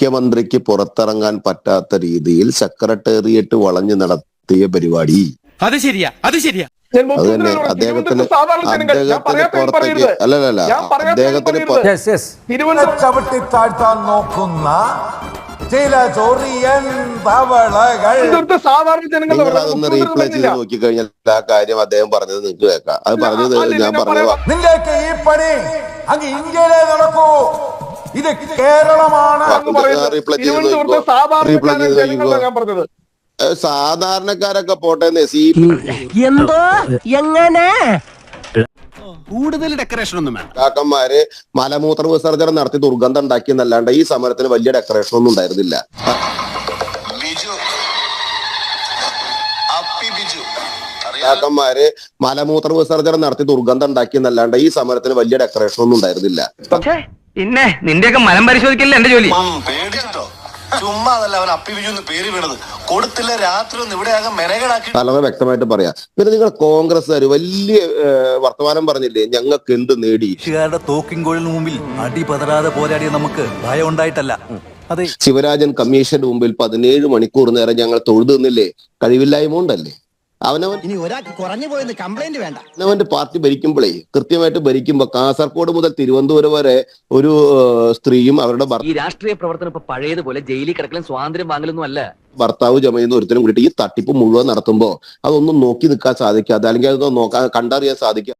മുഖ്യമന്ത്രിക്ക് പുറത്തിറങ്ങാൻ പറ്റാത്ത രീതിയിൽ സെക്രട്ടേറിയറ്റ് വളഞ്ഞു നടത്തിയ പരിപാടി. അത് ശരിയാ. അത് തന്നെ അദ്ദേഹത്തിന് പുറത്തേക്ക് അല്ലല്ല അദ്ദേഹത്തിന് ചവിട്ടി താഴ്ത്താൻ നോക്കുന്ന ചില ചൊറിയൻ തവളകൾ. അതൊന്ന് റീപ്ലേ ചെയ്ത് നോക്കിക്കഴിഞ്ഞാൽ ആ കാര്യം അദ്ദേഹം പറഞ്ഞത് നിങ്ങൾക്ക് കേൾക്കാം. അത് പറഞ്ഞത് ഞാൻ പറഞ്ഞത് നിന്റെയൊക്കെ ഈ പണി അങ്ങ് ഇന്ത്യയിലേ നടക്കൂ. ഇത് കേരളമാണ്. റീപ്ലേ ചെയ്ത് നോക്കിക്കോ. സാധാരണക്കാരൊക്കെ പോട്ടെ. എന്തോ എങ്ങനെ കൂടുതൽ ഡെക്കറേഷൻ ഒന്നും വേണം. കാക്കന്മാര് മലമൂത്ര വിസർജനം നടത്തി ദുർഗന്ധം ഉണ്ടാക്കിയെന്നല്ലാണ്ട് ഈ സമരത്തിന് വലിയ ഡെക്കറേഷൻ ഒന്നും ഉണ്ടായിരുന്നില്ല. കാക്കന്മാര് മലമൂത്ര വിസർജനം നടത്തി ദുർഗന്ധം ഉണ്ടാക്കിയെന്നല്ലാണ്ട് ഈ സമരത്തിന് വലിയ ഡെക്കറേഷൻ ഒന്നും ഉണ്ടായിരുന്നില്ല. പിന്നെ നിന്റെയൊക്കെ മലം പരിശോധിക്കില്ല എന്റെ ജോലി. ചുമ്മാ അതല്ല അവൻ അപ്പി ബിജു എന്ന് പേര് വീണത്. കൊടുത്തില്ല രാത്രി ഒന്ന് ഇവിടെ ആകെ മെനകളാക്കി. വളരെ വ്യക്തമായിട്ട് പറയാം. പിന്നെ നിങ്ങൾ കോൺഗ്രസ്സുകാർ വലിയ വർത്തമാനം പറഞ്ഞില്ലേ, ഞങ്ങൾക്ക് എന്ത് നേടി. തോക്കിൻകോഴിന് മുമ്പിൽ അടി പതരാതെ പോരാടിയ നമുക്ക് ഭയം ഉണ്ടായിട്ടല്ല. അതെ, ശിവരാജൻ കമ്മീഷന്റെ മുമ്പിൽ 17 മണിക്കൂർ നേരം ഞങ്ങൾ തൊഴുതു നിന്നില്ലേ? കഴിവില്ലായ്മ കൊണ്ടല്ലേ? അവനവന്റെ പാർട്ടി ഭരിക്കുമ്പോഴേ കൃത്യമായിട്ട് ഭരിക്കുമ്പോ കാസർഗോഡ് മുതൽ തിരുവനന്തപുരം വരെ ഒരു സ്ത്രീയും അവരുടെ ഈ രാഷ്ട്രീയ പ്രവർത്തനം ഇപ്പൊ പഴയതുപോലെ ജയിലിൽ കിടക്കലും സ്വാതന്ത്ര്യം വാങ്ങലൊന്നും അല്ല. ഭർത്താവ് ജമയുന്ന ഒരുത്തരും കൂടിയിട്ട് ഈ തട്ടിപ്പ് മുഴുവൻ നടത്തുമ്പോ അതൊന്നും നോക്കി നിൽക്കാൻ സാധിക്കാതെ അല്ലെങ്കിൽ അതൊന്നും നോക്കാൻ കണ്ടറിയാൻ സാധിക്കാതെ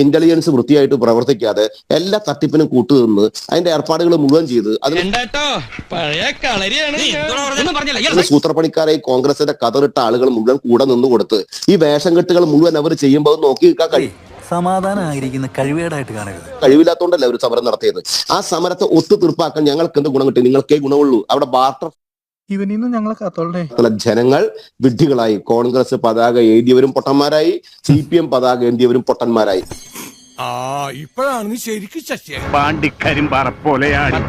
ഇന്റലിജൻസ് വൃത്തിയായിട്ട് പ്രവർത്തിക്കാതെ എല്ലാ തട്ടിപ്പിനും കൂട്ടുനിന്ന് അതിന്റെ ഏർപ്പാടുകൾ മുഴുവൻ ചെയ്ത് സൂത്രപ്പണിക്കാരെ കോൺഗ്രസിന്റെ കതറിട്ട ആളുകൾ മുഴുവൻ കൂടെ നിന്ന് കൊടുത്ത് ഈ വേഷം കെട്ടുകൾ മുഴുവൻ അവർ ചെയ്യുമ്പോൾ നോക്കി നിൽക്കാൻ കഴിയും. സമാധാനമായിരിക്കുന്ന കഴിവേടായിട്ട് കാണരുത്. കഴിവില്ലാത്തോണ്ടല്ലേ അവർ സമരം നടത്തിയത്. ആ സമരത്തെ ഒത്തുതീർപ്പാക്കാൻ ഞങ്ങൾക്ക് എന്ത് ഗുണം കിട്ടി? നിങ്ങൾക്കേ ഗുണമുള്ളൂ. അവിടെ ബാർട്ടർ ജനങ്ങൾ വിഡ്ഢികളായി. കോൺഗ്രസ് പതാക എഴുതിയവരും പൊട്ടന്മാരായി, CPM പതാക എഴുതിയവരും പൊട്ടന്മാരായി. ഇപ്പോഴാണ് ശരിക്കും പാണ്ടിക്കരിമ്പാറ പോലെയാണ്.